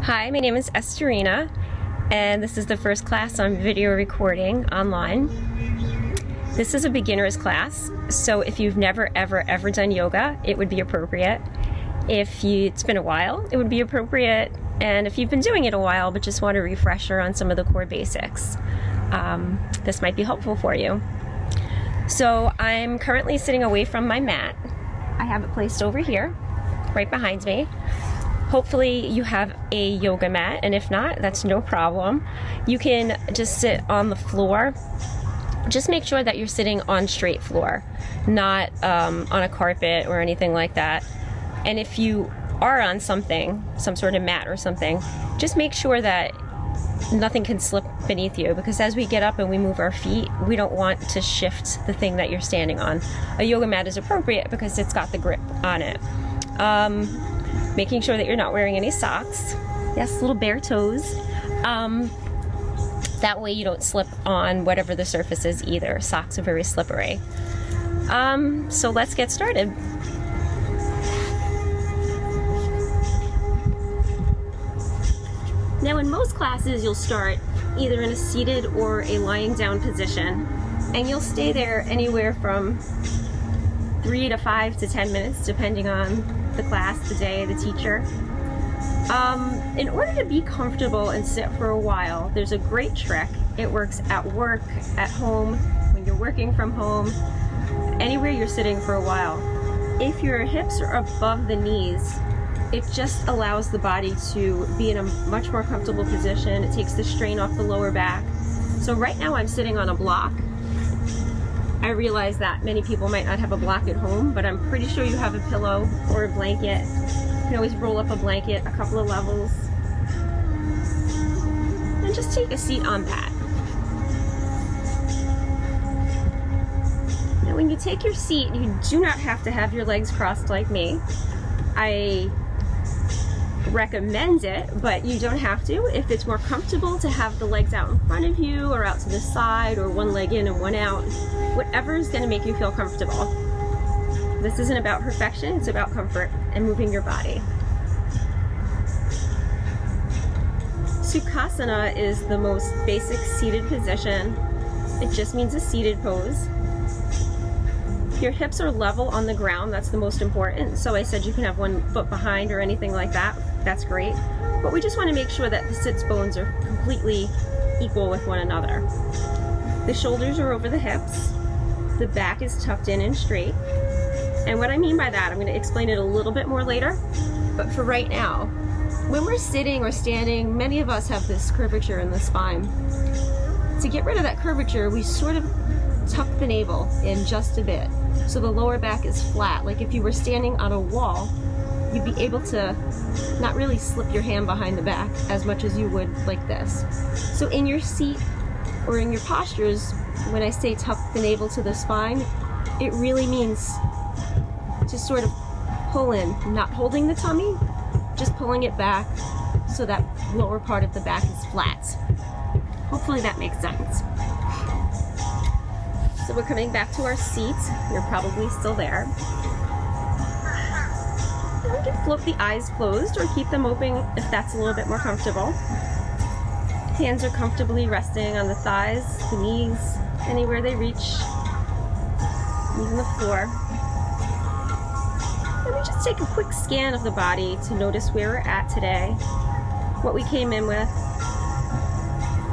Hi, my name is Esterina, and this is the first class on video recording online. This is a beginner's class, so if you've never ever done yoga, it would be appropriate. If it's been a while, it would be appropriate, and if you've been doing it a while but just want a refresher on some of the core basics, this might be helpful for you. So I'm currently sitting away from my mat. I have it placed over here, right behind me. Hopefully you have a yoga mat, and if not, that's no problem. You can just sit on the floor. Just make sure that you're sitting on straight floor, not on a carpet or anything like that. And if you are on something, some sort of mat or something, just make sure that nothing can slip beneath you, because as we get up and we move our feet, we don't want to shift the thing that you're standing on. A yoga mat is appropriate because it's got the grip on it. Making sure that you're not wearing any socks. Yes, little bare toes. That way you don't slip on whatever the surface is either. Socks are very slippery. So let's get started. Now in most classes you'll start either in a seated or a lying down position, and you'll stay there anywhere from 3 to 5 to 10 minutes depending on the class, the day, the teacher. In order to be comfortable and sit for a while, there's a great trick. It works at work, at home, when you're working from home, anywhere you're sitting for a while. If your hips are above the knees, it just allows the body to be in a much more comfortable position. It takes the strain off the lower back. So right now I'm sitting on a block. I realize that many people might not have a block at home, but I'm pretty sure you have a pillow or a blanket. You can always roll up a blanket a couple of levels. And just take a seat on that. Now when you take your seat, you do not have to have your legs crossed like me. I recommend it, but you don't have to. If it's more comfortable to have the legs out in front of you or out to the side, or one leg in and one out, whatever is going to make you feel comfortable. This isn't about perfection, it's about comfort and moving your body. Sukhasana is the most basic seated position. It just means a seated pose. Your hips are level on the ground, that's the most important. So I said you can have one foot behind or anything like that, that's great. But we just want to make sure that the sits bones are completely equal with one another. The shoulders are over the hips, the back is tucked in and straight. And what I mean by that, I'm going to explain it a little bit more later, but for right now, when we're sitting or standing, many of us have this curvature in the spine. To get rid of that curvature, we sort of tuck the navel in just a bit, so the lower back is flat. Like if you were standing on a wall, you'd be able to not really slip your hand behind the back as much as you would like this. So in your seat or in your postures, when I say tuck the navel to the spine, it really means to sort of pull in, not holding the tummy, just pulling it back so that lower part of the back is flat. Hopefully that makes sense. So we're coming back to our seat. You're probably still there. And we can flip the eyes closed or keep them open if that's a little bit more comfortable. Hands are comfortably resting on the thighs, the knees, anywhere they reach, even the floor. And we just take a quick scan of the body to notice where we're at today, what we came in with,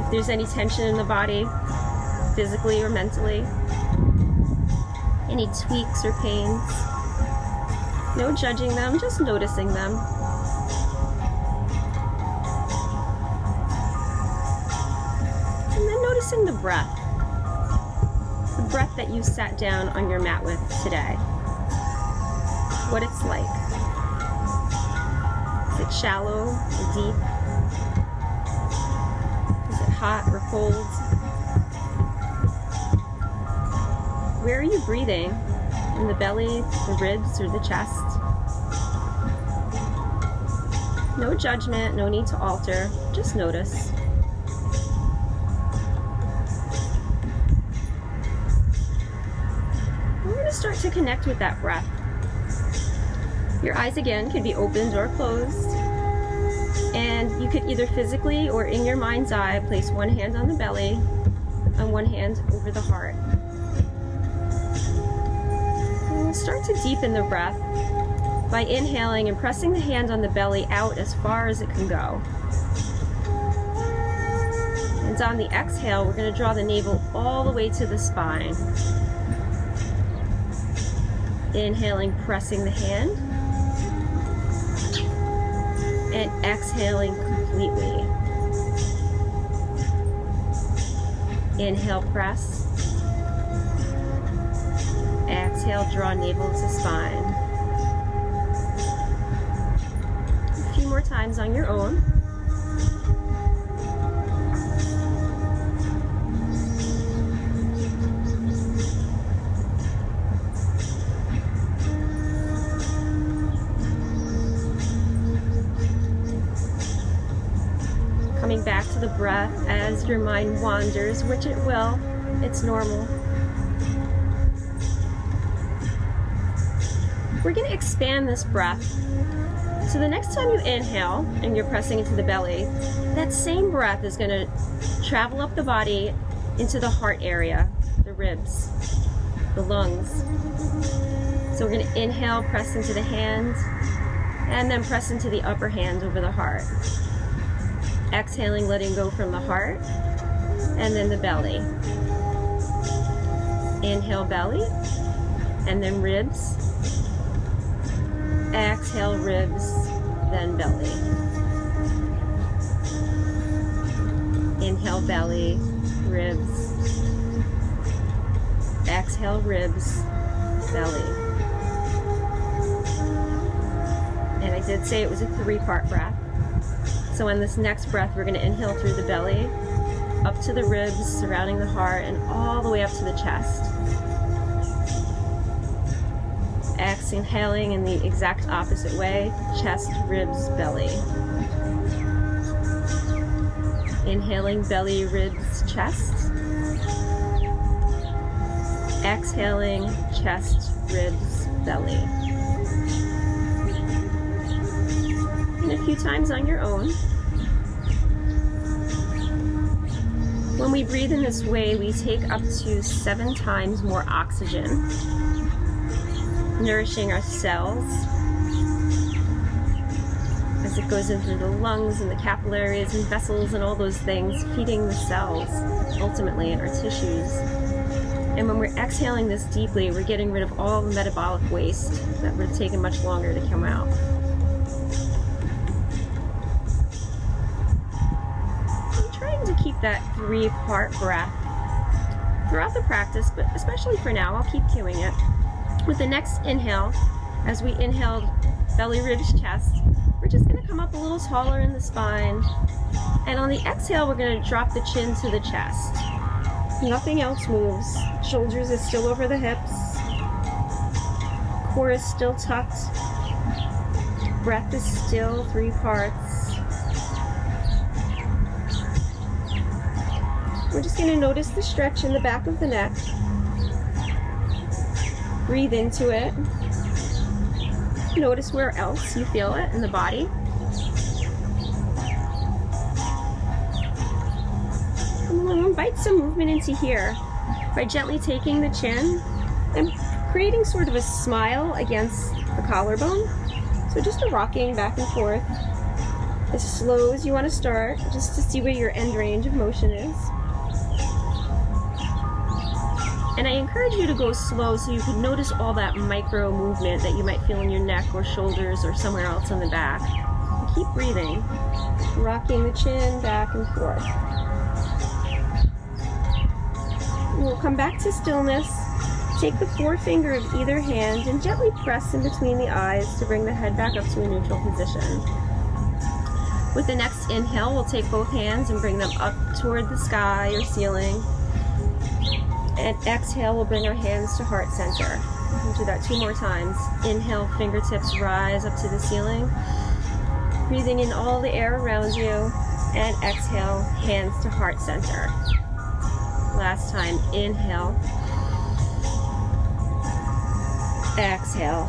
if there's any tension in the body, physically or mentally, any tweaks or pains. No judging them, just noticing them. And then noticing the breath that you sat down on your mat with today. What it's like. Is it shallow or deep? Is it hot or cold? Where are you breathing? In the belly, the ribs, or the chest? No judgment, no need to alter, just notice. We're going to start to connect with that breath. Your eyes again can be opened or closed. And you could either physically or in your mind's eye place one hand on the belly and one hand over the heart. And we'll start to deepen the breath by inhaling and pressing the hand on the belly out as far as it can go. And on the exhale, we're going to draw the navel all the way to the spine. Inhaling, pressing the hand, and exhaling completely. Inhale, press. Exhale, draw navel to spine. A few more times on your own. Coming back to the breath as your mind wanders, which it will. It's normal. We're going to expand this breath. So the next time you inhale and you're pressing into the belly, that same breath is going to travel up the body into the heart area, the ribs, the lungs. So we're going to inhale, press into the hand, and then press into the upper hand over the heart. Exhaling, letting go from the heart, and then the belly. Inhale, belly, and then ribs. Exhale, ribs, then belly. Inhale, belly, ribs. Exhale, ribs, belly. And I did say it was a 3-part breath. So in this next breath, we're going to inhale through the belly, up to the ribs, surrounding the heart, and all the way up to the chest. Exhaling in the exact opposite way, chest, ribs, belly. Inhaling, belly, ribs, chest. Exhaling, chest, ribs, belly. And a few times on your own. When we breathe in this way, we take up to 7 times more oxygen, nourishing our cells as it goes into the lungs and the capillaries and vessels and all those things, feeding the cells ultimately in our tissues. And when we're exhaling this deeply, we're getting rid of all the metabolic waste that would have taken much longer to come out. To keep that 3-part breath throughout the practice, but especially for now, I'll keep cueing it. With the next inhale, as we inhaled belly, ribs, chest, we're just going to come up a little taller in the spine. And on the exhale, we're going to drop the chin to the chest. Nothing else moves. Shoulders is still over the hips. Core is still tucked. Breath is still 3 parts. We're just going to notice the stretch in the back of the neck. Breathe into it. Notice where else you feel it in the body. And we'll invite some movement into here by gently taking the chin and creating sort of a smile against the collarbone. So just a rocking back and forth as slow as you want to start, just to see where your end range of motion is. And I encourage you to go slow so you can notice all that micro movement that you might feel in your neck or shoulders or somewhere else on the back. And keep breathing, rocking the chin back and forth. And we'll come back to stillness. Take the forefinger of either hand and gently press in between the eyes to bring the head back up to a neutral position. With the next inhale, we'll take both hands and bring them up toward the sky or ceiling. And exhale, we'll bring our hands to heart center. We'll do that 2 more times. Inhale, fingertips rise up to the ceiling. Breathing in all the air around you. And exhale, hands to heart center. Last time, inhale. Exhale.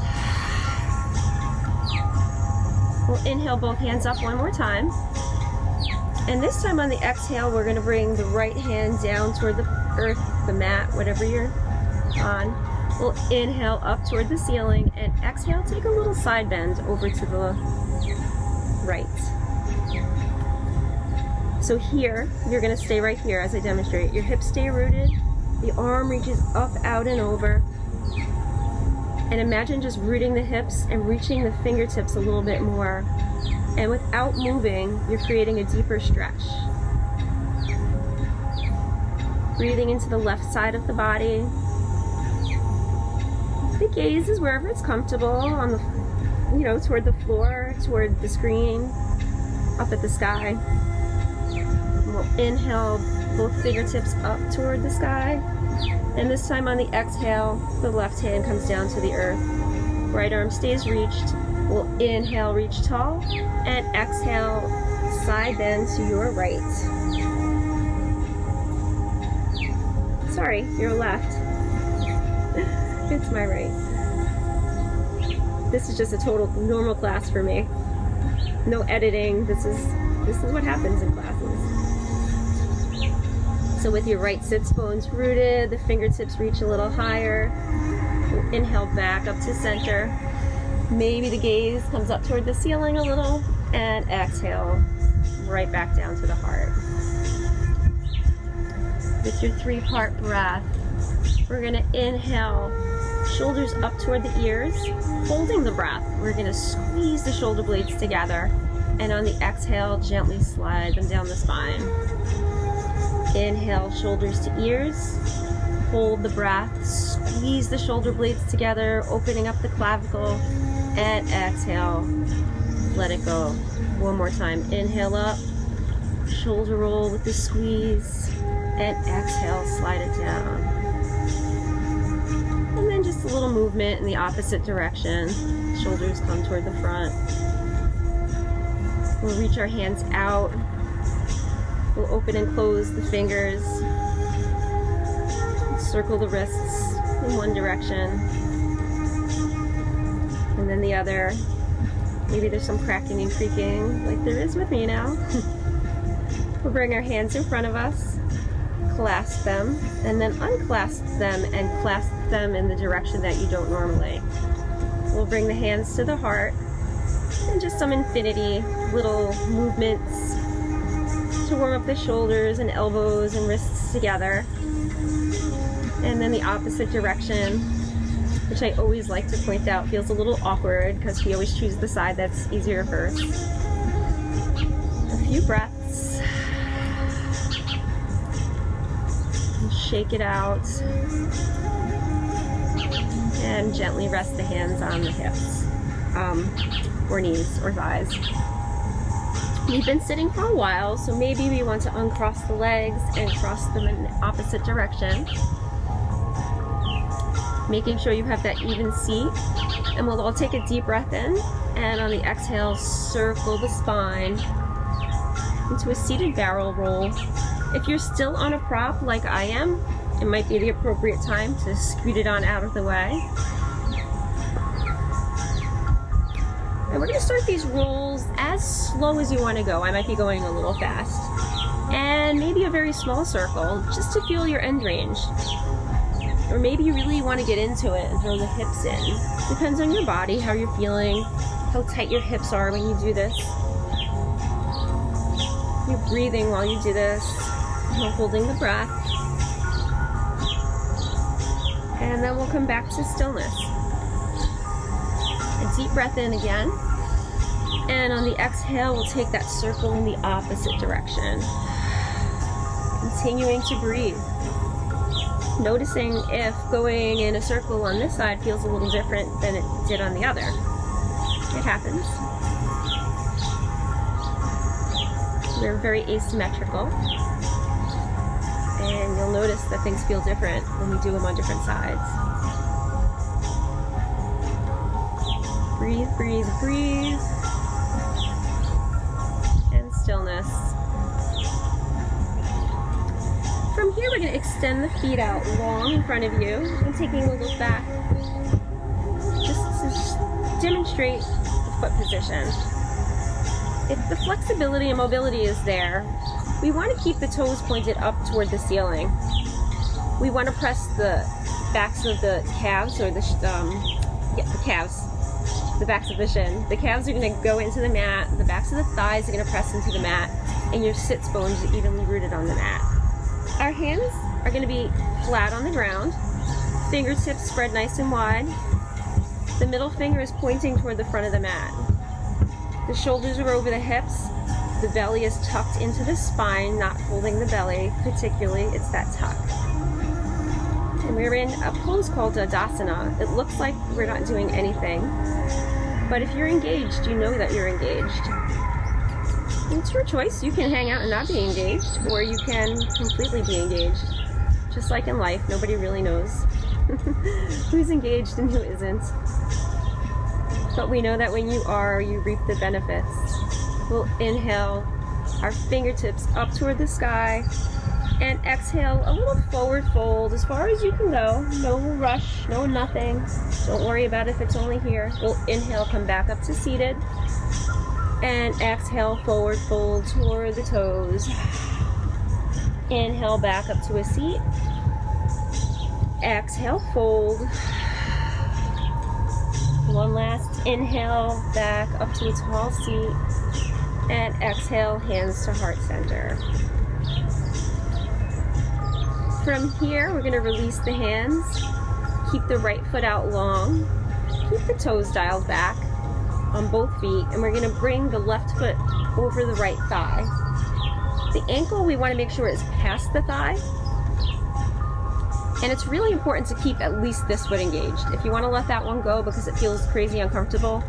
We'll inhale both hands up one more time. And this time on the exhale, we're going to bring the right hand down toward the earth, the mat, whatever you're on. We'll inhale up toward the ceiling, and exhale, take a little side bend over to the right. So here, you're going to stay right here as I demonstrate. Your hips stay rooted, the arm reaches up, out, and over. And imagine just rooting the hips and reaching the fingertips a little bit more. And without moving, you're creating a deeper stretch. Breathing into the left side of the body. The gaze is wherever it's comfortable, on the, toward the floor, toward the screen, up at the sky. We'll inhale both fingertips up toward the sky. And this time on the exhale, the left hand comes down to the earth. Right arm stays reached. We'll inhale, reach tall, and exhale, side bend to your right. Sorry, your left. It's my right. This is just a total normal class for me. No editing. This is what happens in classes. So with your right sits bones rooted, the fingertips reach a little higher. We'll inhale back up to center. Maybe the gaze comes up toward the ceiling a little, and exhale right back down to the heart. With your 3-part breath, we're going to inhale, shoulders up toward the ears, holding the breath. We're going to squeeze the shoulder blades together, and on the exhale, gently slide them down the spine. Inhale, shoulders to ears, hold the breath, squeeze the shoulder blades together, opening up the clavicle, and exhale, let it go. One more time, inhale up, shoulder roll with the squeeze, and exhale, slide it down. And then just a little movement in the opposite direction. Shoulders come toward the front. We'll reach our hands out. We'll open and close the fingers. Circle the wrists in one direction. And then the other. Maybe there's some cracking and creaking like there is with me now. We'll bring our hands in front of us, clasp them, and then unclasp them and clasp them in the direction that you don't normally. We'll bring the hands to the heart and just some infinity little movements to warm up the shoulders and elbows and wrists together. And then the opposite direction, which I always like to point out feels a little awkward because we always choose the side that's easier first. A few breaths. Shake it out. And gently rest the hands on the hips, or knees, or thighs. We've been sitting for a while, so maybe we want to uncross the legs and cross them in the opposite direction. Making sure you have that even seat. And we'll all take a deep breath in, and on the exhale, circle the spine into a seated barrel roll. If you're still on a prop like I am, it might be the appropriate time to scoot it on out of the way. And we're going to start these rolls as slow as you want to go. I might be going a little fast. And maybe a very small circle, just to feel your end range. Or maybe you really want to get into it and throw the hips in. Depends on your body, how you're feeling, how tight your hips are when you do this. You're breathing while you do this. You're holding the breath. And then we'll come back to stillness. A deep breath in again. And on the exhale, we'll take that circle in the opposite direction. Continuing to breathe. Noticing if going in a circle on this side feels a little different than it did on the other. It happens. They're very asymmetrical. And you'll notice that things feel different when we do them on different sides. Breathe, breathe, breathe. And stillness. From here, we're going to extend the feet out long in front of you and taking a look back just to demonstrate the foot position. if the flexibility and mobility is there, we want to keep the toes pointed up toward the ceiling. We want to press the backs of the calves, or the calves, the backs of the shin. The calves are going to go into the mat, the backs of the thighs are going to press into the mat, and your sits bones are evenly rooted on the mat. Our hands are going to be flat on the ground, fingertips spread nice and wide. The middle finger is pointing toward the front of the mat. The shoulders are over the hips. The belly is tucked into the spine, not holding the belly particularly, it's that tuck. And we're in a pose called Tadasana. It looks like we're not doing anything, but if you're engaged, you know that you're engaged. It's your choice. You can hang out and not be engaged, or you can completely be engaged. Just like in life, nobody really knows who's engaged and who isn't. But we know that when you are, you reap the benefits. We'll inhale our fingertips up toward the sky, and exhale a little forward fold as far as you can go. No rush, no nothing. Don't worry about if it's only here. We'll inhale, come back up to seated, and exhale, forward fold toward the toes. Inhale, back up to a seat. Exhale, fold. One last inhale, back up to a tall seat, and exhale, hands to heart center. From here, we're going to release the hands, keep the right foot out long, keep the toes dialed back on both feet, and we're going to bring the left foot over the right thigh. The ankle, we want to make sure is past the thigh. And it's really important to keep at least this foot engaged. If you want to let that one go because it feels crazy uncomfortable,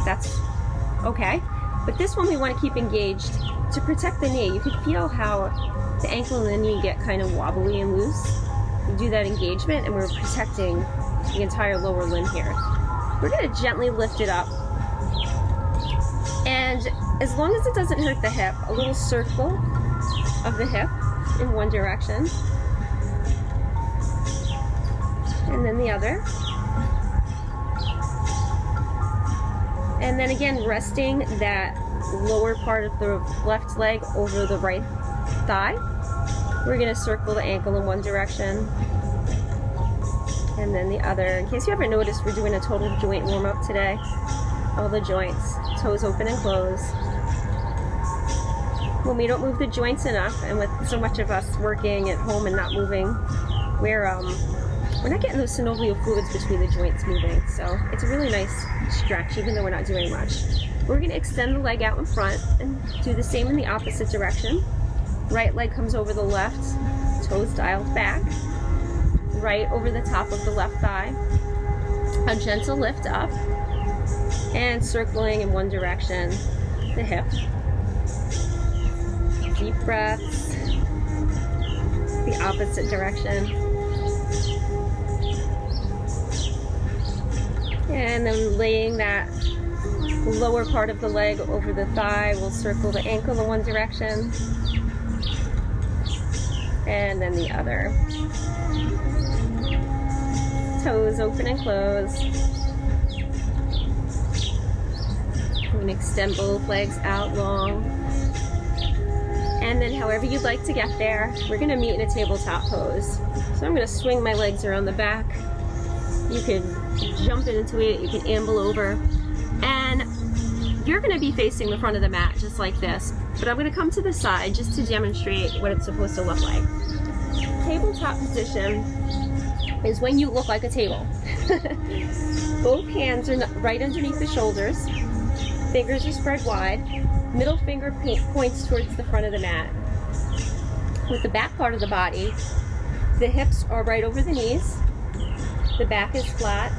that's okay. But this one we want to keep engaged to protect the knee. You can feel how the ankle and the knee get kind of wobbly and loose. You do that engagement and we're protecting the entire lower limb here. We're going to gently lift it up. And as long as it doesn't hurt the hip, a little circle of the hip in one direction. And then the other. And then again, resting that lower part of the left leg over the right thigh. We're going to circle the ankle in one direction. And then the other. In case you haven't noticed, we're doing a total joint warm-up today. All the joints, toes open and close. When we don't move the joints enough, and with so much of us working at home and not moving, we're not getting those synovial fluids between the joints moving, so it's a really nice stretch even though we're not doing much. We're going to extend the leg out in front and do the same in the opposite direction. Right leg comes over the left, toes dialed back, right over the top of the left thigh, a gentle lift up, and circling in one direction, the hip. Deep breaths, the opposite direction. And then laying that lower part of the leg over the thigh, we'll circle the ankle in one direction. And then the other. Toes open and close. We're going to extend both legs out long. And then however you'd like to get there, we're going to meet in a tabletop pose. So I'm going to swing my legs around the back. You can jump into it, you can amble over, and you're going to be facing the front of the mat just like this, but I'm going to come to the side just to demonstrate what it's supposed to look like. Tabletop position is when you look like a table. Both hands are right underneath the shoulders, fingers are spread wide, middle finger points towards the front of the mat. With the back part of the body, the hips are right over the knees, the back is flat,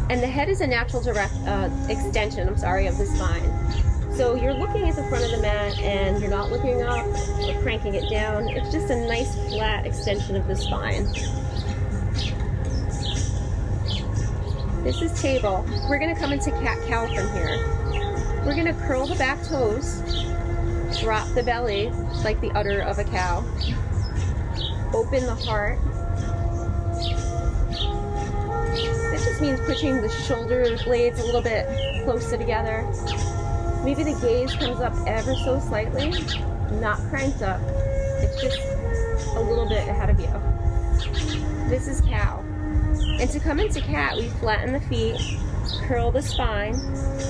and the head is a natural extension of the spine. So you're looking at the front of the mat and you're not looking up or cranking it down. It's just a nice flat extension of the spine. This is table. We're going to come into cat-cow from here. We're going to curl the back toes, drop the belly like the udder of a cow, open the heart. This just means pushing the shoulder blades a little bit closer together. Maybe the gaze comes up ever so slightly, not cranked up. It's just a little bit ahead of you. This is cow. And to come into cat, we flatten the feet, curl the spine,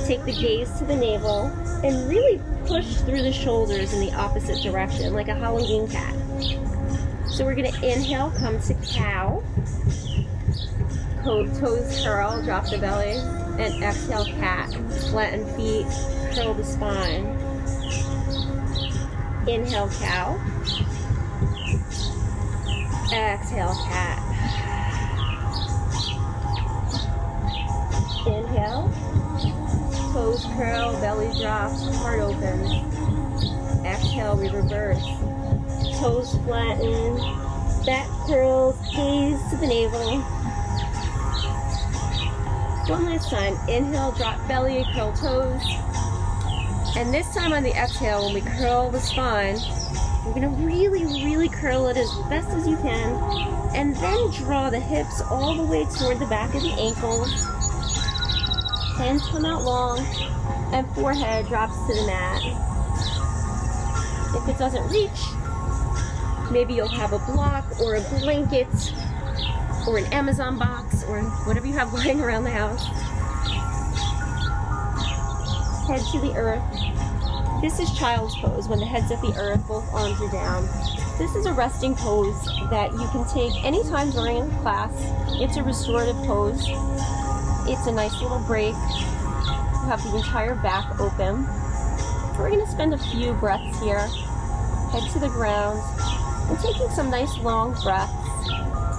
take the gaze to the navel, and really push through the shoulders in the opposite direction, like a Halloween cat. So we're gonna inhale, come to cow. Toes curl, drop the belly, and exhale cat. Flatten feet, curl the spine. Inhale cow. Exhale cat. Inhale. Toes curl, belly drops, heart opens. Exhale, we reverse. Toes flatten, back curls, gaze to the navel. One last time, inhale, drop belly, curl toes. And this time on the exhale, when we curl the spine, we're gonna really curl it as best as you can. And then draw the hips all the way toward the back of the ankles. Hands come out long, and forehead drops to the mat. If it doesn't reach, maybe you'll have a block or a blanket or an Amazon box or whatever you have lying around the house. Head to the earth. This is child's pose, when the head's at the earth, both arms are down. This is a resting pose that you can take anytime during class. It's a restorative pose. It's a nice little break. You have the entire back open. We're going to spend a few breaths here. Head to the ground and taking some nice long breaths.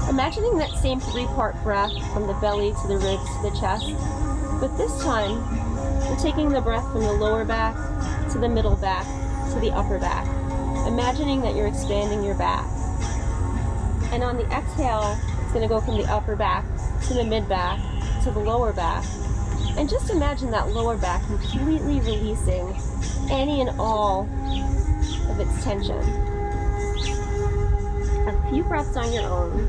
Imagining that same three-part breath from the belly to the ribs to the chest. But this time, we're taking the breath from the lower back to the middle back to the upper back. Imagining that you're expanding your back. And on the exhale, it's going to go from the upper back to the mid back to the lower back. And just imagine that lower back completely releasing any and all of its tension. A few breaths on your own.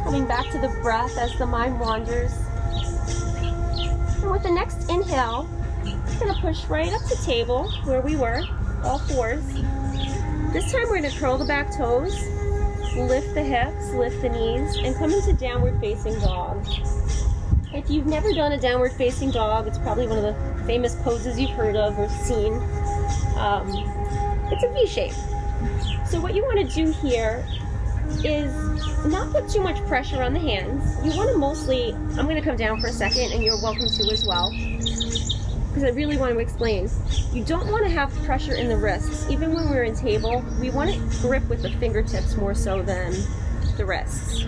Coming back to the breath as the mind wanders. And with the next inhale, we're going to push right up to table where we were, all fours. This time we're going to curl the back toes, lift the hips, lift the knees, and come into downward facing dog. If you've never done a downward facing dog, it's probably one of the famous poses you've heard of or seen. It's a V shape. So what you want to do here is not put too much pressure on the hands. You want to mostly, I'm going to come down for a second and you're welcome to as well, because I really want to explain. You don't want to have pressure in the wrists. Even when we're in table, we want to grip with the fingertips more so than the wrists.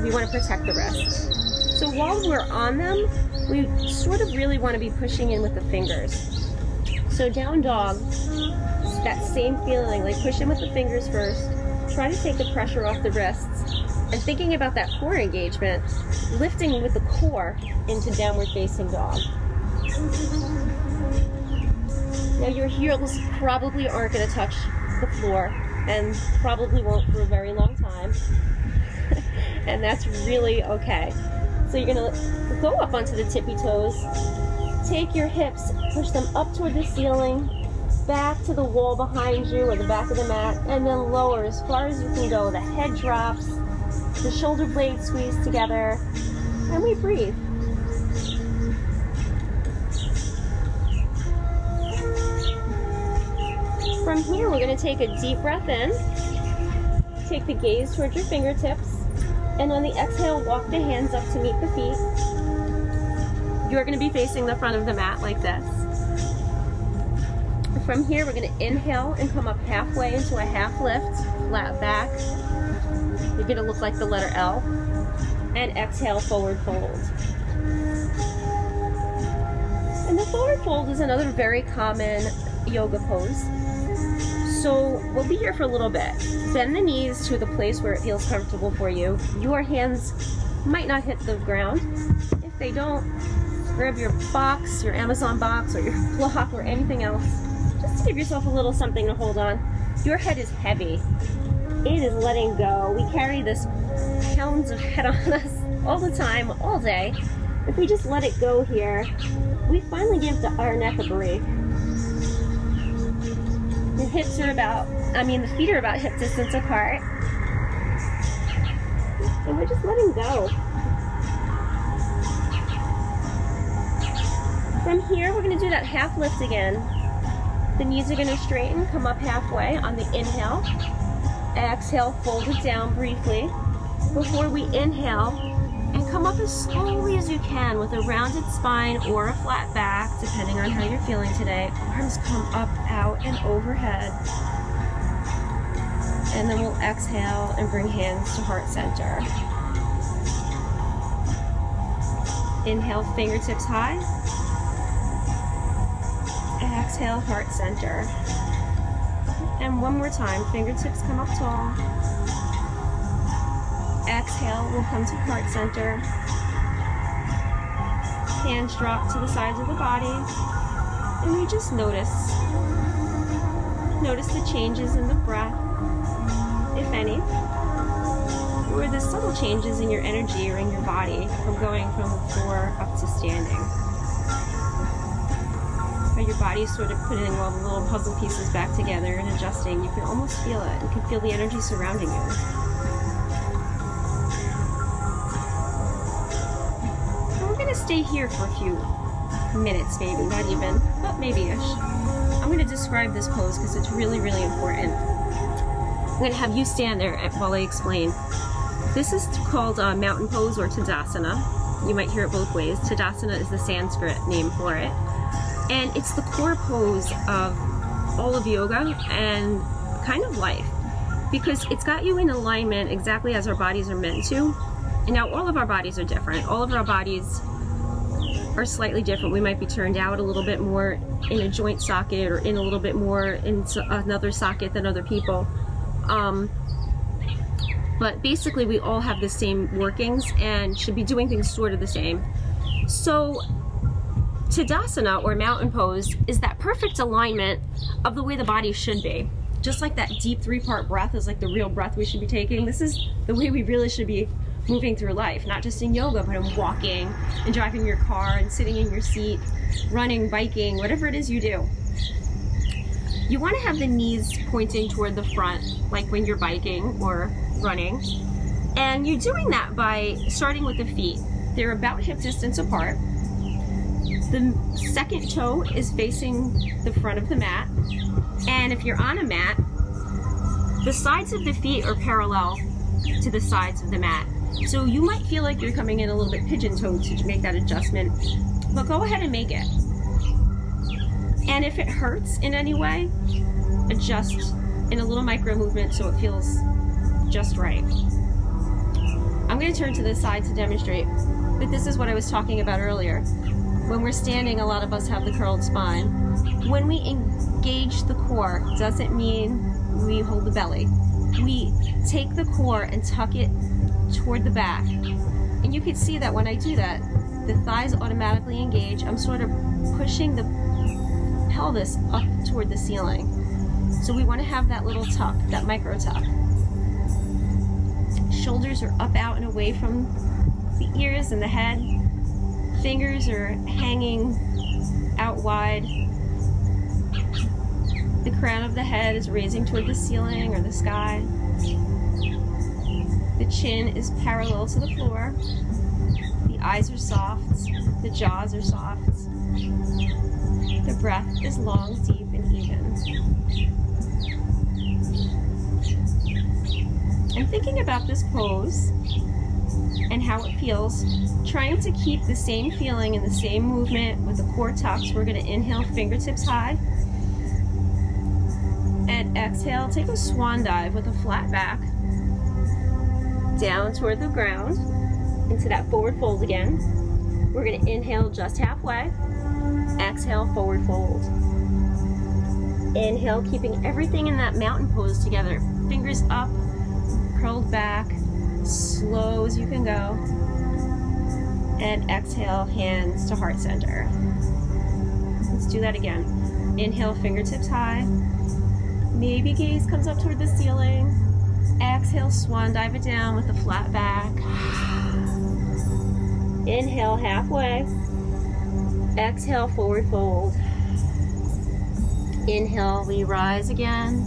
We want to protect the wrists. So while we're on them, we sort of really want to be pushing in with the fingers. So down dog, that same feeling, like push in with the fingers first. Try to take the pressure off the wrists, and thinking about that core engagement, lifting with the core into downward facing dog. Now your heels probably aren't going to touch the floor, and probably won't for a very long time, and that's really okay. So you're going to go up onto the tippy toes, take your hips, push them up toward the ceiling, back to the wall behind you or the back of the mat, and then lower as far as you can go. The head drops, the shoulder blades squeeze together, and we breathe. From here, we're going to take a deep breath in, take the gaze towards your fingertips, and on the exhale, walk the hands up to meet the feet. You're going to be facing the front of the mat like this. From here, we're going to inhale and come up halfway into a half lift, flat back. You're going to look like the letter L. And exhale, forward fold. And the forward fold is another very common yoga pose. So we'll be here for a little bit. Bend the knees to the place where it feels comfortable for you. Your hands might not hit the ground. If they don't, grab your box, your Amazon box, or your block, or anything else. just to give yourself a little something to hold on. Your head is heavy. It is letting go. We carry this pounds of head on us all the time, all day. If we just let it go here, we finally give our neck a break. The hips are the feet are about hip distance apart. And we're just letting go. From here, we're gonna do that half lift again. The knees are gonna straighten, come up halfway on the inhale. Exhale, fold it down briefly before we inhale and come up as slowly as you can with a rounded spine or a flat back, depending on how you're feeling today. Arms come up, out, and overhead. And then we'll exhale and bring hands to heart center. Inhale, fingertips high. Exhale, heart center. And one more time, fingertips come up tall. Exhale, we'll come to heart center. Hands drop to the sides of the body. And we just notice the changes in the breath, if any, or the subtle changes in your energy or in your body from going from the floor up to standing. How your body's sort of putting all the little puzzle pieces back together and adjusting. You can almost feel it. You can feel the energy surrounding you. And we're gonna stay here for a few minutes, maybe, not even, but maybe-ish. I'm gonna describe this pose because it's really, really important. I'm gonna have you stand there while I explain. This is called mountain pose or Tadasana. You might hear it both ways. Tadasana is the Sanskrit name for it. And it's the core pose of all of yoga and kind of life, because it's got you in alignment exactly as our bodies are meant to. And now all of our bodies are different. All of our bodies are slightly different. We might be turned out a little bit more in a joint socket or in a little bit more in another socket than other people. But basically we all have the same workings and should be doing things sort of the same. So Tadasana, or mountain pose, is that perfect alignment of the way the body should be. Just like that deep 3-part breath is like the real breath we should be taking. This is the way we really should be moving through life, not just in yoga, but in walking and driving your car and sitting in your seat, running, biking, whatever it is you do. You want to have the knees pointing toward the front, like when you're biking or running. And you're doing that by starting with the feet. They're about hip distance apart. The second toe is facing the front of the mat. And if you're on a mat, the sides of the feet are parallel to the sides of the mat. So you might feel like you're coming in a little bit pigeon-toed to make that adjustment, but go ahead and make it. And if it hurts in any way, adjust in a little micro movement so it feels just right. I'm going to turn to the side to demonstrate, but this is what I was talking about earlier. When we're standing, a lot of us have the curled spine. When we engage the core, doesn't mean we hold the belly. We take the core and tuck it toward the back. And you can see that when I do that, the thighs automatically engage. I'm sort of pushing the pelvis up toward the ceiling. So we want to have that little tuck, that micro tuck. Shoulders are up, out, and away from the ears and the head. Fingers are hanging out wide. The crown of the head is raising toward the ceiling or the sky. The chin is parallel to the floor. The eyes are soft. The jaws are soft. The breath is long, deep, and even. And thinking about this pose and how it feels, trying to keep the same feeling and the same movement with the core tucks. We're going to inhale, fingertips high, and exhale, take a swan dive with a flat back down toward the ground into that forward fold again. We're going to inhale just halfway, exhale, forward fold. Inhale, keeping everything in that mountain pose together, fingers up, curled back, slow as you can go. And exhale, hands to heart center. Let's do that again. Inhale, fingertips high. Maybe gaze comes up toward the ceiling. Exhale, swan dive it down with a flat back. Inhale, halfway. Exhale, forward fold. Inhale, we rise again.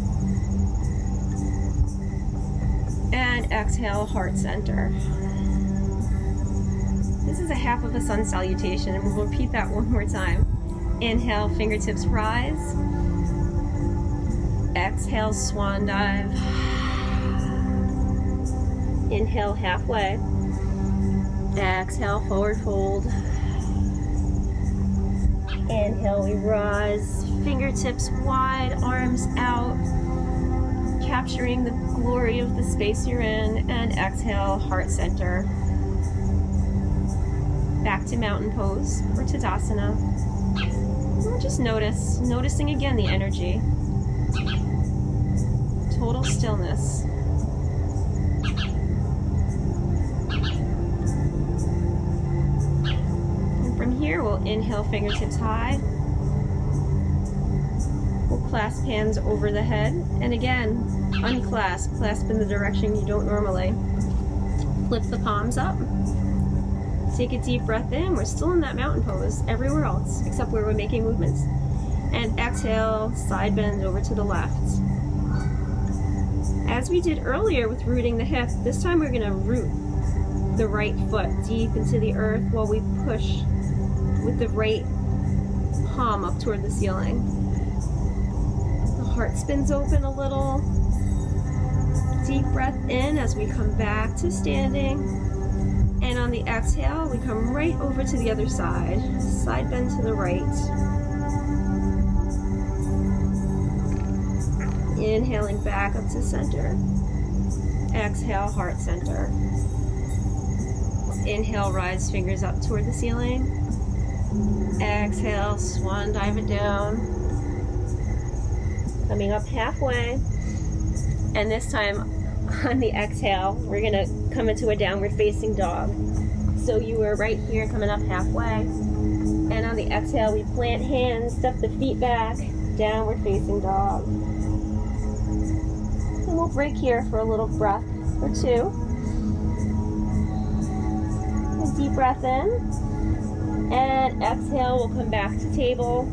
And exhale, heart center. This is a half of a sun salutation, and we'll repeat that one more time. Inhale, fingertips rise. Exhale, swan dive. Inhale, halfway. Exhale, forward fold. Inhale, we rise. Fingertips wide, arms out, capturing the glory of the space you're in. And exhale, heart center. Back to mountain pose or Tadasana. And just noticing again the energy. Total stillness. And from here, we'll inhale, fingertips high. We'll clasp hands over the head. And again, unclasp, clasp in the direction you don't normally. Flip the palms up. Take a deep breath in. We're still in that mountain pose everywhere else, except where we're making movements. And exhale, side bend over to the left. As we did earlier with rooting the hip, this time we're gonna root the right foot deep into the earth while we push with the right palm up toward the ceiling. The heart spins open a little. Deep breath in as we come back to standing. And on the exhale, we come right over to the other side. Side bend to the right. Inhaling back up to center. Exhale, heart center. Inhale, rise fingers up toward the ceiling. Exhale, swan dive it down. Coming up halfway. And this time, on the exhale, we're gonna come into a downward facing dog. So you were right here coming up halfway. And on the exhale, we plant hands, step the feet back, downward facing dog. And we'll break here for a little breath or two. A deep breath in. And exhale, we'll come back to table.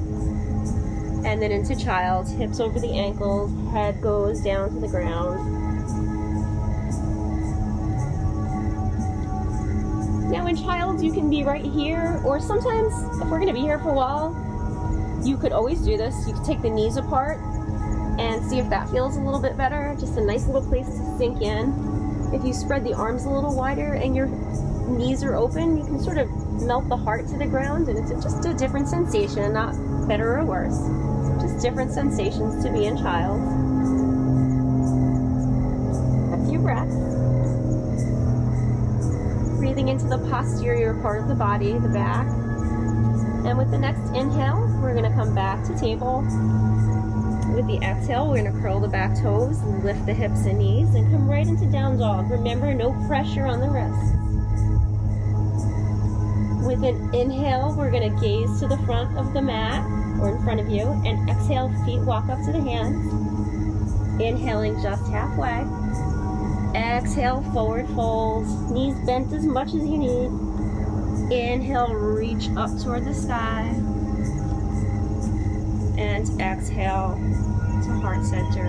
And then into child, hips over the ankles, head goes down to the ground. Now in child, you can be right here, or sometimes, if we're gonna be here for a while, you could always do this. You could take the knees apart and see if that feels a little bit better. Just a nice little place to sink in. If you spread the arms a little wider and your knees are open, you can sort of melt the heart to the ground, and it's just a different sensation, not better or worse. Just different sensations to be in child. A few breaths. Breathing into the posterior part of the body, the back. And with the next inhale, we're going to come back to table. With the exhale, we're going to curl the back toes, lift the hips and knees, and come right into down dog. Remember, no pressure on the wrists. With an inhale, we're going to gaze to the front of the mat, or in front of you, and exhale, feet walk up to the hands. Inhaling just halfway. Exhale, forward fold, knees bent as much as you need. Inhale, reach up toward the sky. And exhale to heart center,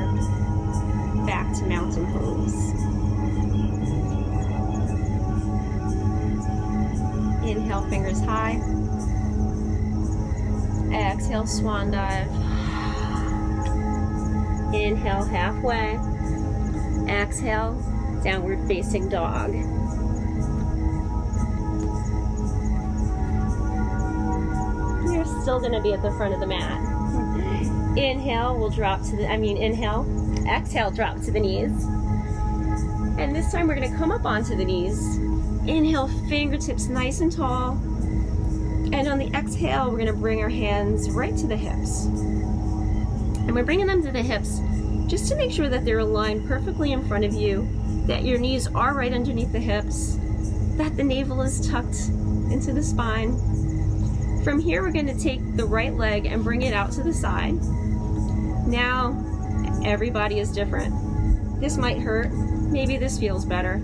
back to mountain pose. Inhale, fingers high. Exhale, swan dive. Inhale, halfway. Exhale, downward facing dog. You're still going to be at the front of the mat. Inhale, we'll drop to the, inhale. Exhale, drop to the knees. And this time we're going to come up onto the knees. Inhale, fingertips nice and tall. And on the exhale, we're going to bring our hands right to the hips. And we're bringing them to the hips just to make sure that they're aligned perfectly in front of you, that your knees are right underneath the hips, that the navel is tucked into the spine. From here, we're going to take the right leg and bring it out to the side. Now, everybody is different. This might hurt. Maybe this feels better.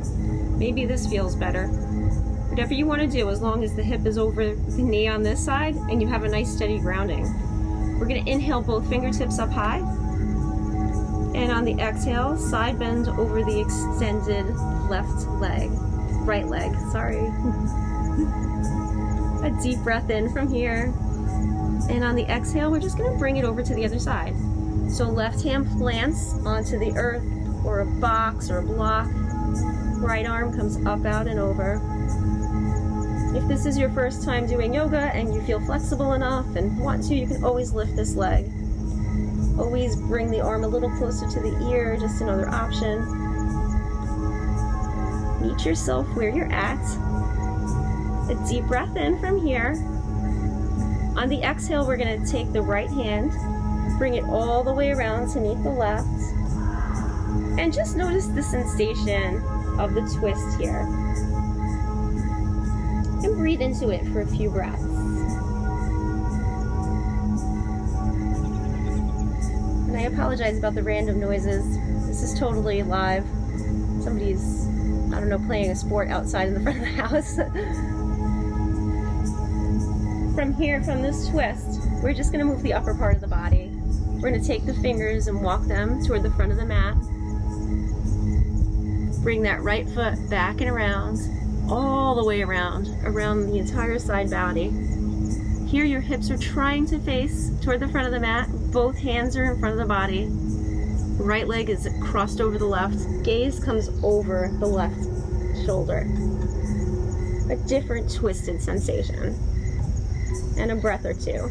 Maybe this feels better. Whatever you want to do, as long as the hip is over the knee on this side and you have a nice steady grounding. We're going to inhale both fingertips up high. And on the exhale, side bend over the extended right leg, sorry. A deep breath in from here. And on the exhale, we're just going to bring it over to the other side. So left hand plants onto the earth or a box or a block. Right arm comes up, out, and over. If this is your first time doing yoga and you feel flexible enough and want to, you can always lift this leg. Always bring the arm a little closer to the ear, just another option. Meet yourself where you're at. A deep breath in from here. On the exhale, we're going to take the right hand, bring it all the way around to meet the left, and just notice the sensation of the twist here. And breathe into it for a few breaths. And I apologize about the random noises. This is totally live. Somebody's, I don't know, playing a sport outside in the front of the house. From here, from this twist, we're just going to move the upper part of the body. We're going to take the fingers and walk them toward the front of the mat. Bring that right foot back and around, all the way around the entire side body. Here your hips are trying to face toward the front of the mat. Both hands are in front of the body. Right leg is crossed over the left. Gaze comes over the left shoulder. A different twisted sensation. And a breath or two.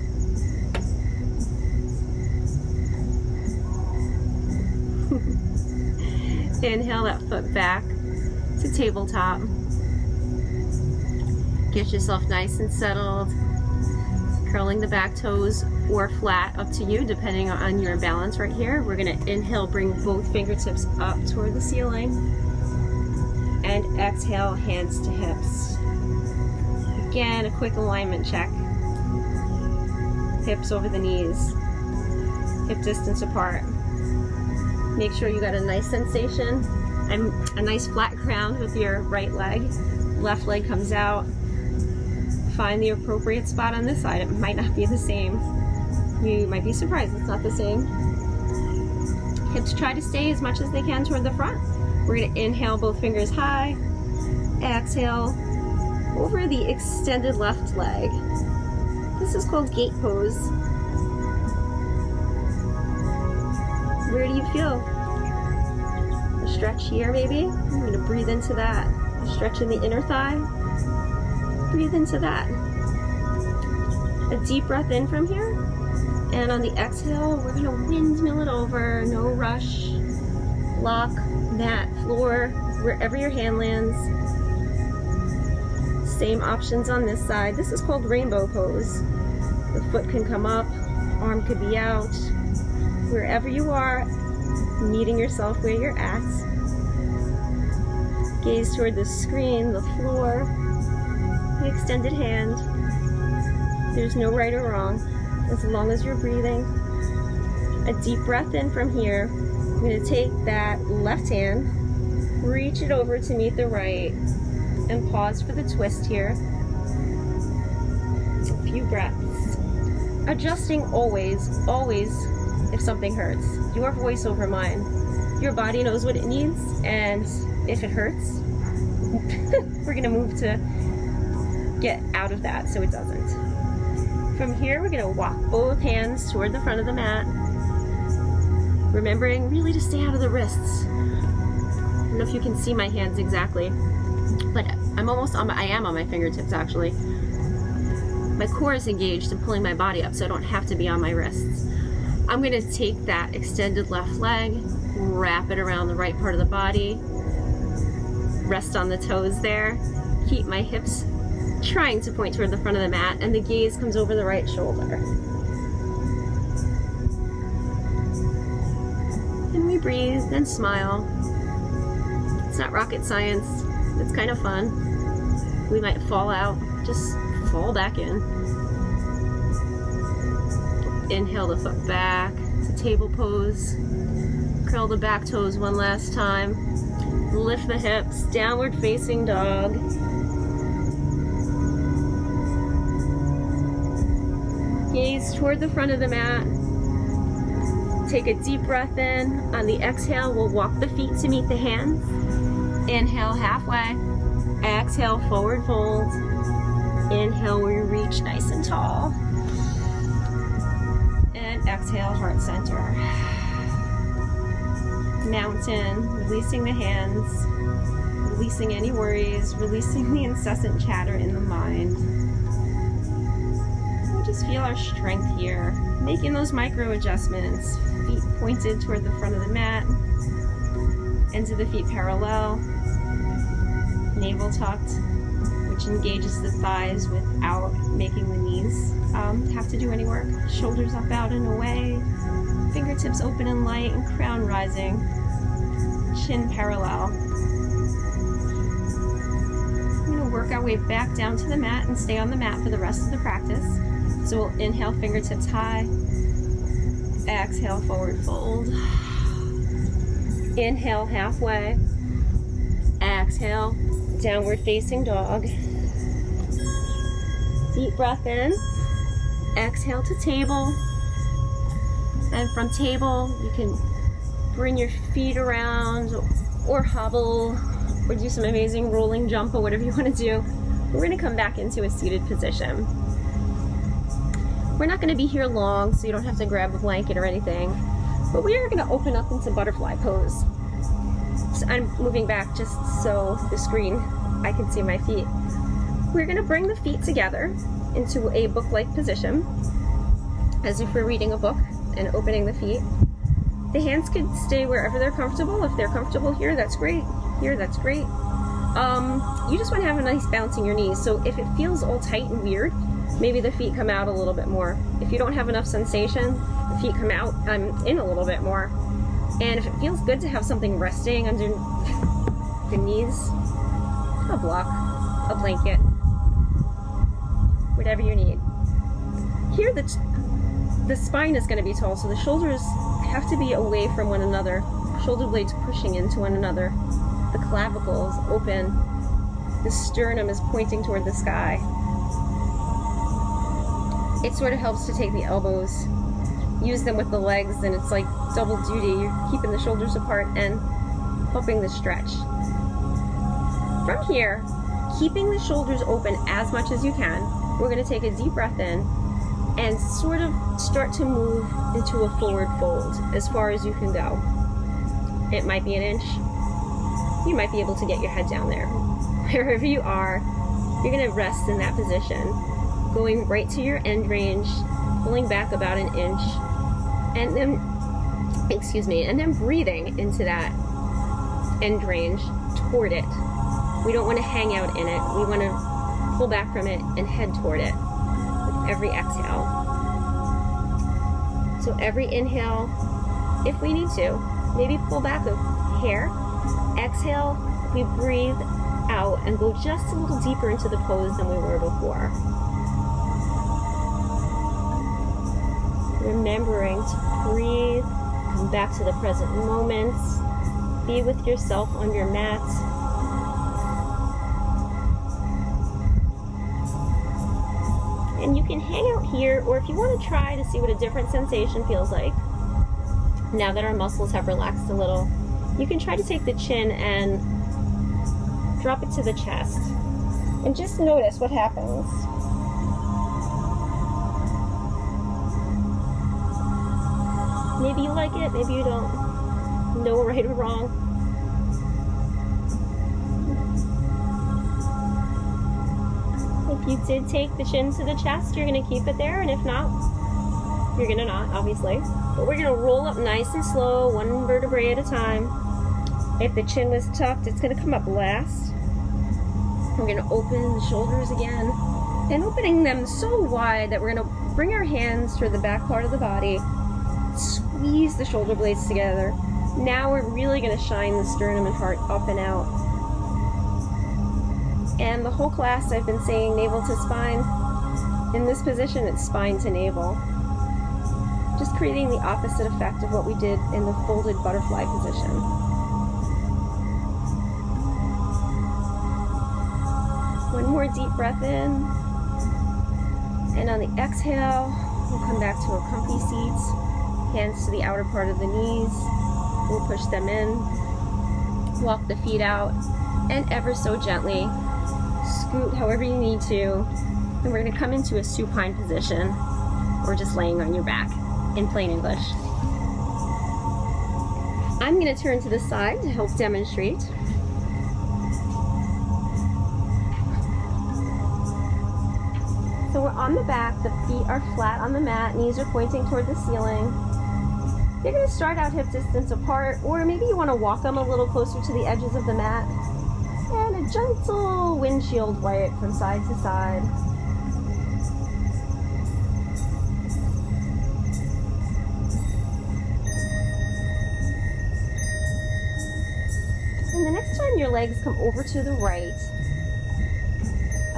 Inhale that foot back to tabletop. Get yourself nice and settled. Curling the back toes or flat, up to you, depending on your balance right here. We're gonna inhale, bring both fingertips up toward the ceiling. And exhale, hands to hips. Again, a quick alignment check. Hips over the knees. Hip distance apart. Make sure you got a nice sensation and a nice flat ground with your right leg. Left leg comes out. Find the appropriate spot on this side. It might not be the same. You might be surprised it's not the same. Hips try to stay as much as they can toward the front. We're going to inhale both fingers high. Exhale over the extended left leg. This is called gate pose. Where do you feel? A stretch here maybe? I'm going to breathe into that. A stretch in the inner thigh. Breathe into that. A deep breath in from here. And on the exhale, we're going to windmill it over. No rush. Block, mat, floor, wherever your hand lands. Same options on this side. This is called rainbow pose. The foot can come up, arm could be out. Wherever you are, meeting yourself where you're at. Gaze toward the screen, the floor, the extended hand. There's no right or wrong, as long as you're breathing. A deep breath in from here. I'm going to take that left hand, reach it over to meet the right, and pause for the twist here. A few breaths. Adjusting always, always, if something hurts. Your voice over mine. Your body knows what it needs, and if it hurts, we're gonna move to get out of that so it doesn't. From here, we're gonna walk both hands toward the front of the mat, remembering really to stay out of the wrists. I don't know if you can see my hands exactly, but I am on my fingertips actually. My core is engaged and pulling my body up so I don't have to be on my wrists. I'm going to take that extended left leg, wrap it around the right part of the body, rest on the toes there, keep my hips trying to point toward the front of the mat, and the gaze comes over the right shoulder. And we breathe and smile. It's not rocket science, it's kind of fun. We might fall out, just fall back in. Inhale the foot back to table pose. Curl the back toes one last time. Lift the hips, downward facing dog. Gaze toward the front of the mat. Take a deep breath in. On the exhale, we'll walk the feet to meet the hands. Inhale halfway. Exhale, forward fold. Inhale, we reach nice and tall. And exhale, heart center. Mountain, releasing the hands, releasing any worries, releasing the incessant chatter in the mind. We'll just feel our strength here, making those micro adjustments. Feet pointed toward the front of the mat, ends of the feet parallel, navel tucked, which engages the thighs without making the knees have to do any work. Shoulders up, out, and away. Fingertips open and light, and crown rising. Chin parallel. We're going to work our way back down to the mat and stay on the mat for the rest of the practice. So we'll inhale, fingertips high. Exhale, forward fold. Inhale, halfway. Exhale, downward facing dog. Deep breath in. Exhale to table. And from table, you can bring your feet around or hobble or do some amazing rolling jump or whatever you want to do. We're going to come back into a seated position. We're not going to be here long, so you don't have to grab a blanket or anything. But we are going to open up into butterfly pose. So I'm moving back just so the screen, I can see my feet. We're going to bring the feet together into a book-like position, as if we're reading a book and opening the feet. The hands could stay wherever they're comfortable. If they're comfortable here, that's great. Here, that's great. You just want to have a nice bounce in your knees. So if it feels all tight and weird, maybe the feet come out a little bit more. If you don't have enough sensation, the feet come out in a little bit more. And if it feels good to have something resting under the knees, a block, a blanket, whatever you need. Here, the spine is going to be tall, so the shoulders have to be away from one another. Shoulder blades pushing into one another. The clavicle is open. The sternum is pointing toward the sky. It sort of helps to take the elbows, use them with the legs, and it's like double duty. You're keeping the shoulders apart and helping the stretch. From here, keeping the shoulders open as much as you can, we're going to take a deep breath in and sort of start to move into a forward fold as far as you can go. It might be an inch. You might be able to get your head down there. Wherever you are, you're going to rest in that position, going right to your end range, pulling back about an inch, and then, and then breathing into that end range toward it. We don't want to hang out in it. We want to pull back from it and head toward it with every exhale. So every inhale, if we need to, maybe pull back a hair. Exhale, we breathe out and go just a little deeper into the pose than we were before. Remembering to breathe, come back to the present moment, be with yourself on your mat. And you can hang out here, or if you want to try to see what a different sensation feels like, now that our muscles have relaxed a little, you can try to take the chin and drop it to the chest. And just notice what happens. Maybe you like it, maybe you don't. No right or wrong. If you did take the chin to the chest, you're going to keep it there, and if not, you're going to not, obviously. But we're going to roll up nice and slow, one vertebrae at a time. If the chin was tucked, it's going to come up last. We're going to open the shoulders again, and opening them so wide that we're going to bring our hands toward the back part of the body, squeeze the shoulder blades together. Now we're really going to shine the sternum and heart up and out. And the whole class I've been saying navel to spine. In this position, it's spine to navel. creating the opposite effect of what we did in the folded butterfly position. One more deep breath in, and on the exhale, we'll come back to a comfy seat, hands to the outer part of the knees, we'll push them in, walk the feet out, and ever so gently scoot however you need to, and we're going to come into a supine position, or just laying on your back in plain English. I'm going to turn to the side to help demonstrate. So we're on the back, the feet are flat on the mat, knees are pointing toward the ceiling. You're going to start out hip distance apart, or maybe you want to walk them a little closer to the edges of the mat. And a gentle windshield wipe from side to side. And the next time your legs come over to the right,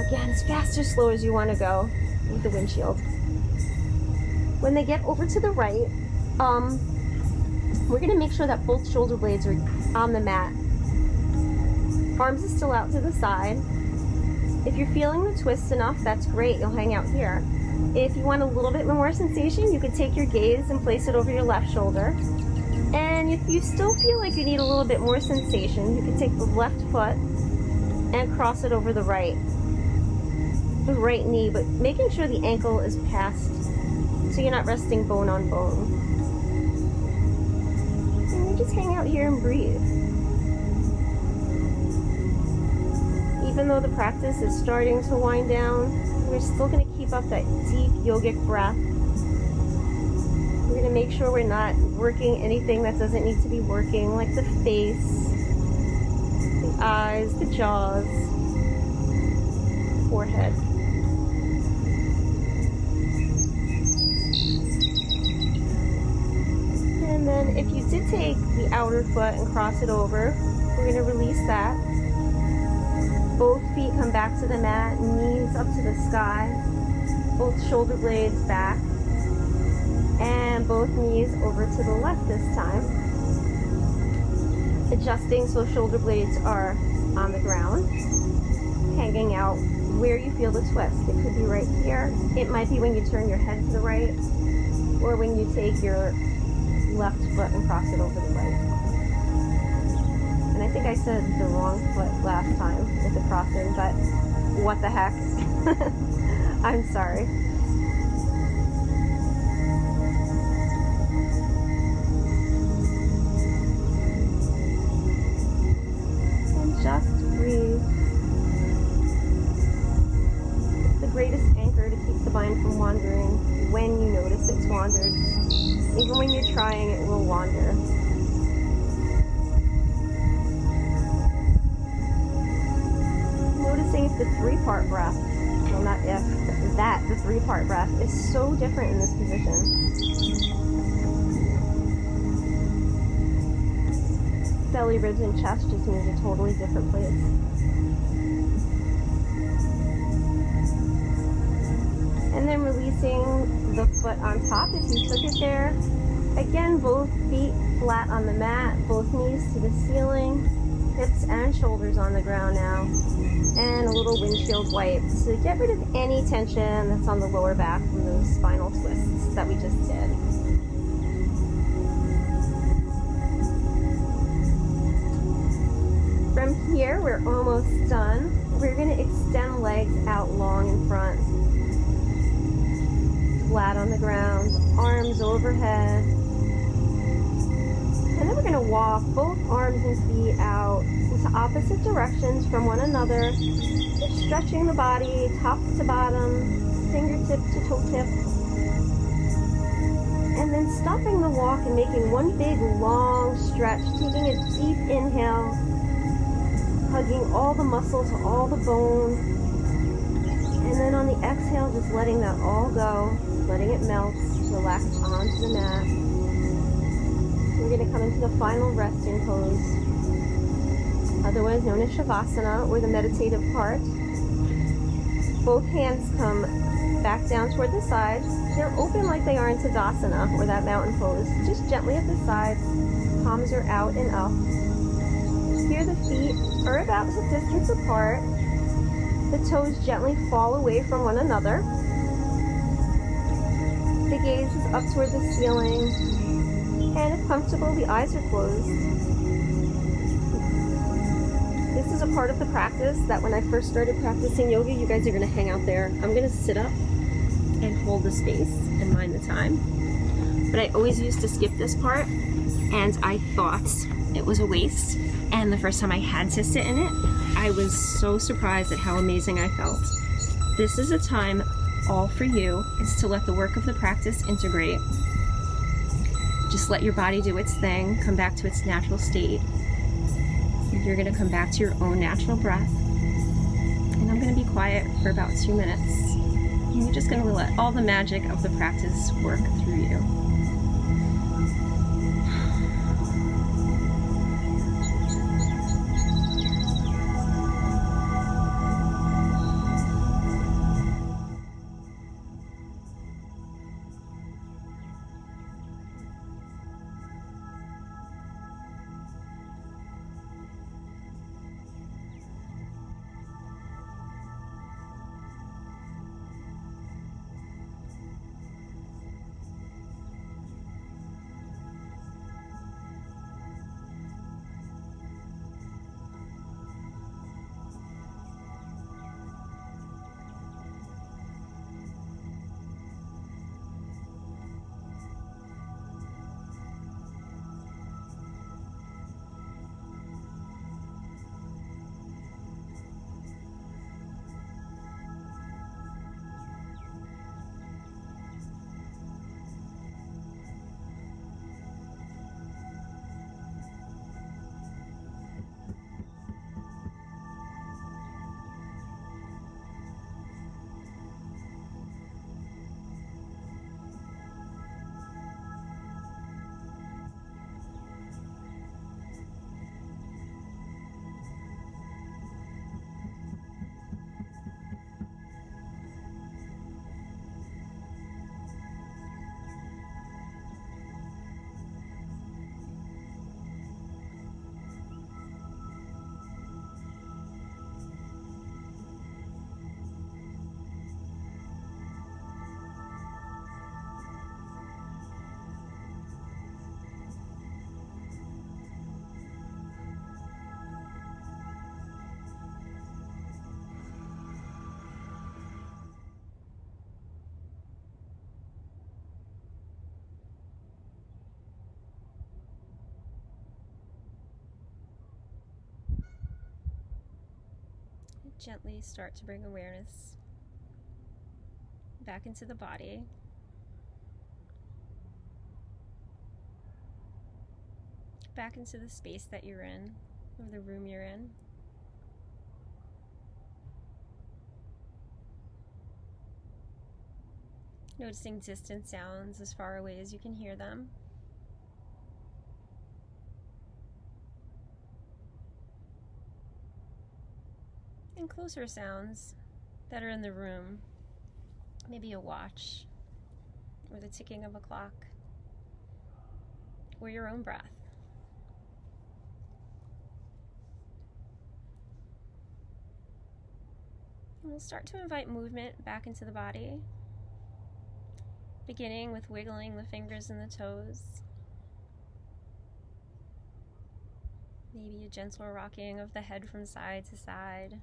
again, as fast or slow as you want to go with the windshield. When they get over to the right, we're going to make sure that both shoulder blades are on the mat. Arms are still out to the side. If you're feeling the twist enough, that's great. You'll hang out here. If you want a little bit more sensation, you could take your gaze and place it over your left shoulder. And if you still feel like you need a little bit more sensation, you can take the left foot and cross it over the right knee, but making sure the ankle is past so you're not resting bone on bone. And you just hang out here and breathe. Even though the practice is starting to wind down, we're still going to keep up that deep yogic breath. We're going to make sure we're not working anything that doesn't need to be working, like the face, the eyes, the jaws, forehead. And then if you did take the outer foot and cross it over, we're going to release that. Both feet come back to the mat, knees up to the sky, both shoulder blades back, and both knees over to the left this time. Adjusting so shoulder blades are on the ground, hanging out where you feel the twist. It could be right here. It might be when you turn your head to the right, or when you take your left foot and cross it over the right. And I think I said the wrong foot last time with the crossing, but what the heck? I'm sorry. And just breathe. It's the greatest anchor to keep the mind from wandering when you notice it's wandered. Even when you're trying, it will wander. Noticing if the three-part breath, well not if, but that, the three-part breath is so different in this position. Belly, ribs, and chest just means a totally different place. And then releasing the foot on top if you took it there. Again, both feet flat on the mat, both knees to the ceiling, hips and shoulders on the ground now. And a little windshield wipe to get rid of any tension that's on the lower back from those spinal twists that we just did. From here, we're almost done. We're going to extend legs out long in front. Flat on the ground, arms overhead. And then we're going to walk both arms and feet out into opposite directions from one another, just stretching the body top to bottom, fingertip to toe tip. And then stopping the walk and making one big long stretch, taking a deep inhale, hugging all the muscle to all the bone. And then on the exhale, just letting that all go, letting it melt, relax onto the mat. We're going to come into the final resting pose, otherwise known as Shavasana, or the meditative part. Both hands come Back down toward the sides. They're open like they are in Tadasana, or that mountain pose. Just gently at the sides. Palms are out and up. Here the feet are about the distance apart. The toes gently fall away from one another. The gaze is up toward the ceiling. And if comfortable, the eyes are closed. This is a part of the practice that when I first started practicing yoga, you guys are going to hang out there. I'm going to sit up and hold the space and mind the time. But I always used to skip this part, and I thought it was a waste. And the first time I had to sit in it, I was so surprised at how amazing I felt. This is a time all for you. It's to let the work of the practice integrate. Just let your body do its thing, come back to its natural state. You're going to come back to your own natural breath. And I'm going to be quiet for about 2 minutes. And you're just going to let all the magic of the practice work through you. Gently start to bring awareness back into the body. Back into the space that you're in, or the room you're in. Noticing distant sounds as far away as you can hear them. And closer sounds that are in the room. Maybe a watch, or the ticking of a clock, or your own breath. And we'll start to invite movement back into the body, beginning with wiggling the fingers and the toes. Maybe a gentle rocking of the head from side to side.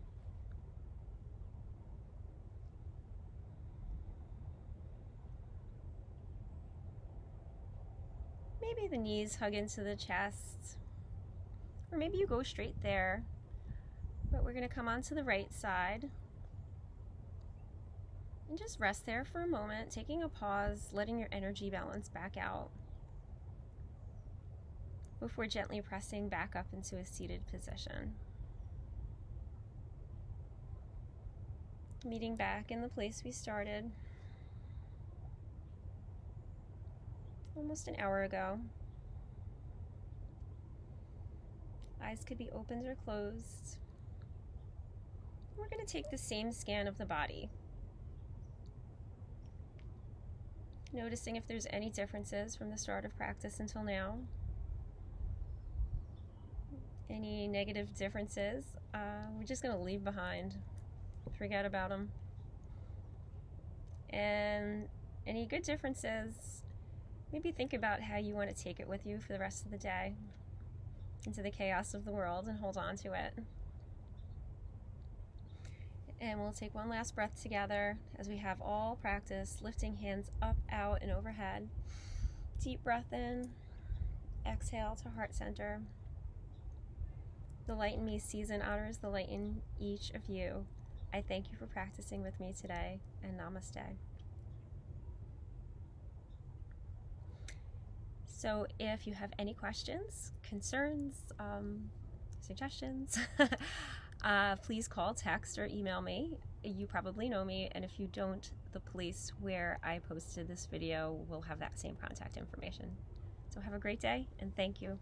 Maybe the knees hug into the chest, or maybe you go straight there, but we're going to come onto the right side and just rest there for a moment, taking a pause, letting your energy balance back out before gently pressing back up into a seated position. Meeting back in the place we started almost an hour ago. Eyes could be opened or closed. We're going to take the same scan of the body. Noticing if there's any differences from the start of practice until now. Any negative differences, we're just going to leave behind. Forget about them. And any good differences, maybe think about how you want to take it with you for the rest of the day into the chaos of the world and hold on to it. And we'll take one last breath together as we have all practice, lifting hands up, out, and overhead. Deep breath in, exhale to heart center. The light in me sees and honors the light in each of you. I thank you for practicing with me today, and namaste. So if you have any questions, concerns, suggestions, please call, text, or email me. You probably know me, and if you don't, the place where I posted this video will have that same contact information. So have a great day, and thank you.